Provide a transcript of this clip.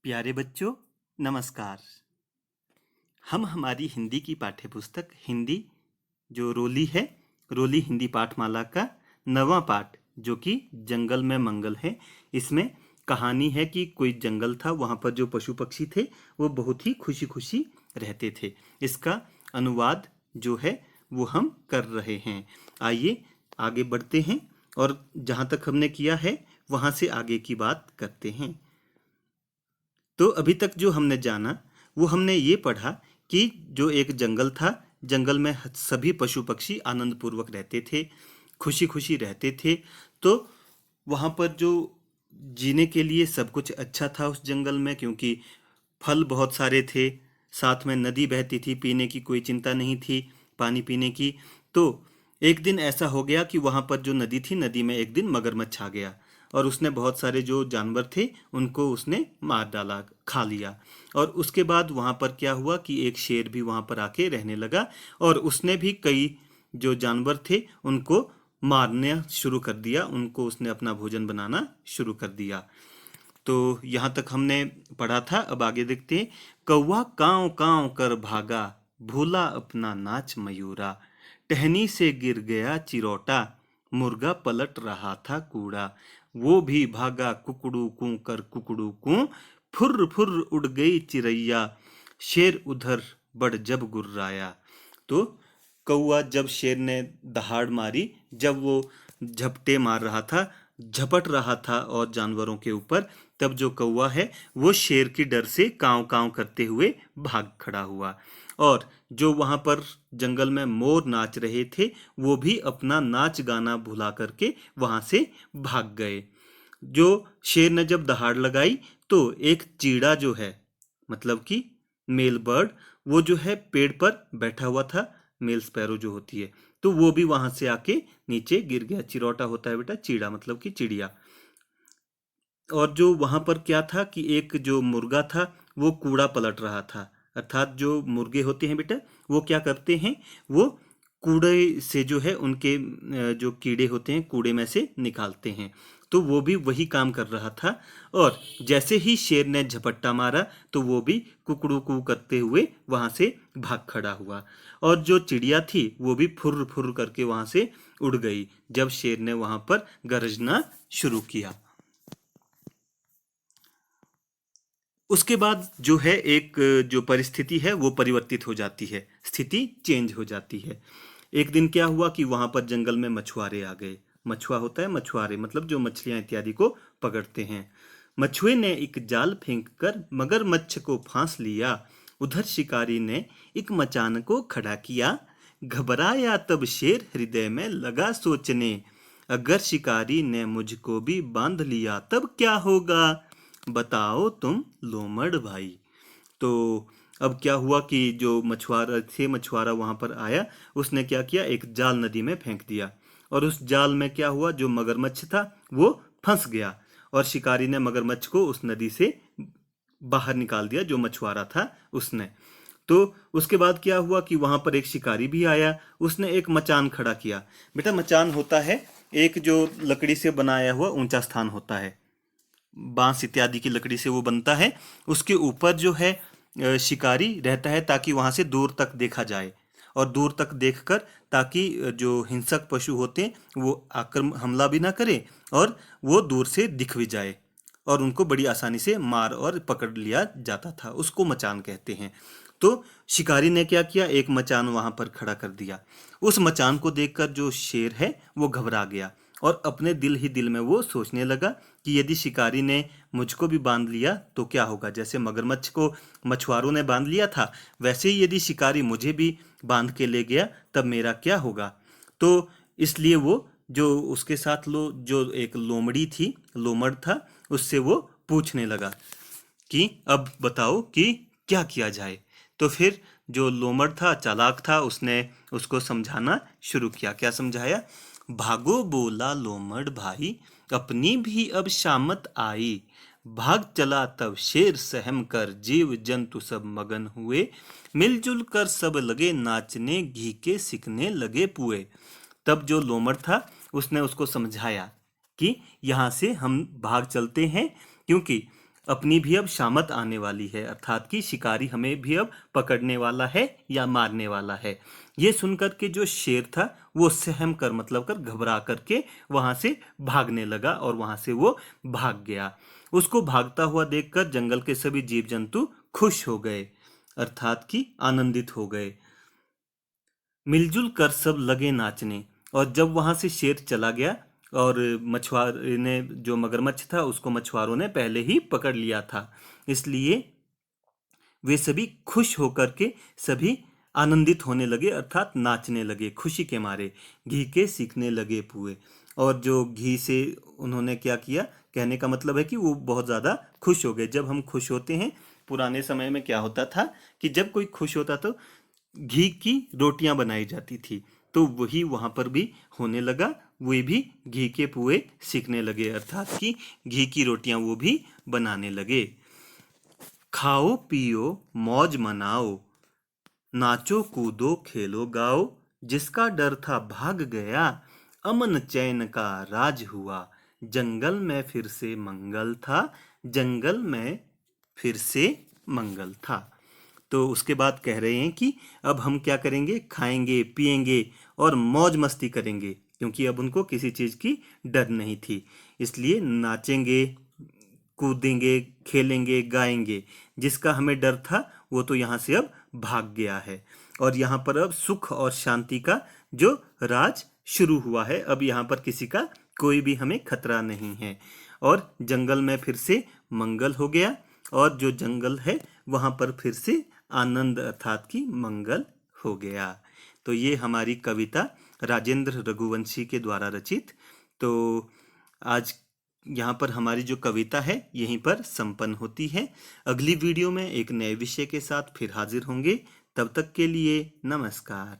प्यारे बच्चों, नमस्कार। हम हमारी हिंदी की पाठ्यपुस्तक हिंदी जो रोली है, रोली हिंदी पाठमाला का 9वां पाठ जो कि जंगल में मंगल है। इसमें कहानी है कि कोई जंगल था, वहाँ पर जो पशु पक्षी थे वो बहुत ही खुशी खुशी रहते थे। इसका अनुवाद जो है वो हम कर रहे हैं। आइए आगे बढ़ते हैं और जहाँ तक हमने किया है वहाँ से आगे की बात करते हैं। तो अभी तक जो हमने जाना वो हमने ये पढ़ा कि जो एक जंगल था, जंगल में सभी पशु पक्षी आनंद पूर्वक रहते थे, खुशी खुशी रहते थे। तो वहाँ पर जो जीने के लिए सब कुछ अच्छा था उस जंगल में, क्योंकि फल बहुत सारे थे, साथ में नदी बहती थी, पीने की कोई चिंता नहीं थी, पानी पीने की। तो एक दिन ऐसा हो गया कि वहाँ पर जो नदी थी, नदी में एक दिन मगरमच्छ आ गया और उसने बहुत सारे जो जानवर थे उनको उसने मार डाला, खा लिया। और उसके बाद वहाँ पर क्या हुआ कि एक शेर भी वहाँ पर आके रहने लगा और उसने भी कई जो जानवर थे उनको मारना शुरू कर दिया, उनको उसने अपना भोजन बनाना शुरू कर दिया। तो यहाँ तक हमने पढ़ा था। अब आगे देखते हैं। कौवा कांव कांव कर भागा, भूला अपना नाच मयूरा, टहनी से गिर गया चिरौटा, मुर्गा पलट रहा था कूड़ा, वो भी भागा कुकड़ू कू कर कुकड़ू कू, फुर्र फुर्र उड़ गई चिरैया, शेर उधर बढ़ जब गुर्राया। तो कौआ जब शेर ने दहाड़ मारी, जब वो झपटे मार रहा था, झपट रहा था और जानवरों के ऊपर, तब जो कौवा है वो शेर की डर से कांव कांव करते हुए भाग खड़ा हुआ। और जो वहां पर जंगल में मोर नाच रहे थे वो भी अपना नाच गाना भुला करके वहां से भाग गए। जो शेर ने जब दहाड़ लगाई तो एक चीड़ा जो है, मतलब कि मेल बर्ड, वो जो है पेड़ पर बैठा हुआ था, मेल स्पैरो जो होती है, तो वो भी वहां से आके नीचे गिर गया। चिरौटा होता है बेटा, चीड़ा मतलब कि चिड़िया। और जो वहां पर क्या था कि एक जो मुर्गा था वो कूड़ा पलट रहा था। अर्थात जो मुर्गे होते हैं बेटा, वो क्या करते हैं, वो कूड़े से जो है उनके जो कीड़े होते हैं कूड़े में से निकालते हैं। तो वो भी वही काम कर रहा था। और जैसे ही शेर ने झपट्टा मारा तो वो भी कुकड़ू कू करते हुए वहां से भाग खड़ा हुआ। और जो चिड़िया थी वो भी फुर्र फुर्र करके वहां से उड़ गई जब शेर ने वहां पर गरजना शुरू किया। उसके बाद जो है एक जो परिस्थिति है वो परिवर्तित हो जाती है, स्थिति चेंज हो जाती है। एक दिन क्या हुआ कि वहां पर जंगल में मछुआरे आ गए। मछुआ होता है, मछुआरे मतलब जो मछलियां इत्यादि को पकड़ते हैं। मछुए ने एक जाल फेंक कर मगरमच्छ को फांस लिया। उधर शिकारी ने एक मचान को खड़ा किया। घबराया तब शेर हृदय में लगा सोचने, अगर शिकारी ने मुझको भी बांध लिया तब क्या होगा, बताओ तुम लोमड़ भाई। तो अब क्या हुआ कि जो मछुआरा थे, मछुआरा वहां पर आया, उसने क्या किया, एक जाल नदी में फेंक दिया। और उस जाल में क्या हुआ, जो मगरमच्छ था वो फंस गया और शिकारी ने मगरमच्छ को उस नदी से बाहर निकाल दिया, जो मछुआरा था उसने। तो उसके बाद क्या हुआ कि वहां पर एक शिकारी भी आया, उसने एक मचान खड़ा किया। बेटा मचान होता है एक जो लकड़ी से बनाया हुआ ऊंचा स्थान होता है, बांस इत्यादि की लकड़ी से वो बनता है। उसके ऊपर जो है शिकारी रहता है ताकि वहां से दूर तक देखा जाए और दूर तक देखकर ताकि जो हिंसक पशु होते हैं वो आक्रमण हमला भी ना करे और वो दूर से दिख भी जाए और उनको बड़ी आसानी से मार और पकड़ लिया जाता था। उसको मचान कहते हैं। तो शिकारी ने क्या किया, एक मचान वहां पर खड़ा कर दिया। उस मचान को देखकर जो शेर है वो घबरा गया और अपने दिल ही दिल में वो सोचने लगा कि यदि शिकारी ने मुझको भी बांध लिया तो क्या होगा। जैसे मगरमच्छ को मछुआरों ने बांध लिया था, वैसे ही यदि शिकारी मुझे भी बांध के ले गया तब मेरा क्या होगा। तो इसलिए वो जो उसके साथ जो एक लोमड़ी थी, लोमड़ था, उससे वो पूछने लगा कि अब बताओ कि क्या किया जाए। तो फिर जो लोमड़ था, चालाक था, उसने उसको समझाना शुरू किया। क्या समझाया, भागो बोला लोमड़ भाई, अपनी भी अब शामत आई, भाग चला तब शेर सहम कर, जीव जंतु सब मगन हुए, मिलजुल कर सब लगे नाचने, घी के सिकने लगे पुए। तब जो लोमड़ था उसने उसको समझाया कि यहाँ से हम भाग चलते हैं, क्योंकि अपनी भी अब शामत आने वाली है, अर्थात कि शिकारी हमें भी अब पकड़ने वाला है या मारने वाला है। ये सुनकर के जो शेर था वो सहम कर मतलब कर घबरा करके वहां से भागने लगा और वहां से वो भाग गया। उसको भागता हुआ देखकर जंगल के सभी जीव जंतु खुश हो गए, अर्थात कि आनंदित हो गए। मिलजुल कर सब लगे नाचने। और जब वहां से शेर चला गया और मछुआर ने जो मगरमच्छ था उसको मछुआरों ने पहले ही पकड़ लिया था, इसलिए वे सभी खुश होकर के सभी आनंदित होने लगे, अर्थात नाचने लगे खुशी के मारे। घी के सीखने लगे पुए। और जो घी से उन्होंने क्या किया, कहने का मतलब है कि वो बहुत ज़्यादा खुश हो गए। जब हम खुश होते हैं, पुराने समय में क्या होता था कि जब कोई खुश होता तो घी की रोटियां बनाई जाती थी, तो वही वहां पर भी होने लगा। वे भी घी के पुए सीखने लगे, अर्थात कि घी की रोटियां वो भी बनाने लगे। खाओ पियो मौज मनाओ, नाचो कूदो खेलो गाओ, जिसका डर था भाग गया, अमन चैन का राज हुआ, जंगल में फिर से मंगल था, जंगल में फिर से मंगल था। तो उसके बाद कह रहे हैं कि अब हम क्या करेंगे, खाएंगे पिएंगे और मौज मस्ती करेंगे, क्योंकि अब उनको किसी चीज की डर नहीं थी। इसलिए नाचेंगे कूदेंगे खेलेंगे गाएंगे। जिसका हमें डर था वो तो यहाँ से अब भाग गया है, और यहाँ पर अब सुख और शांति का जो राज शुरू हुआ है। अब यहाँ पर किसी का कोई भी हमें खतरा नहीं है, और जंगल में फिर से मंगल हो गया, और जो जंगल है वहां पर फिर से आनंद अर्थात की मंगल हो गया। तो ये हमारी कविता राजेंद्र रघुवंशी के द्वारा रचित। तो आज यहाँ पर हमारी जो कविता है यहीं पर संपन्न होती है। अगली वीडियो में एक नए विषय के साथ फिर हाजिर होंगे। तब तक के लिए नमस्कार।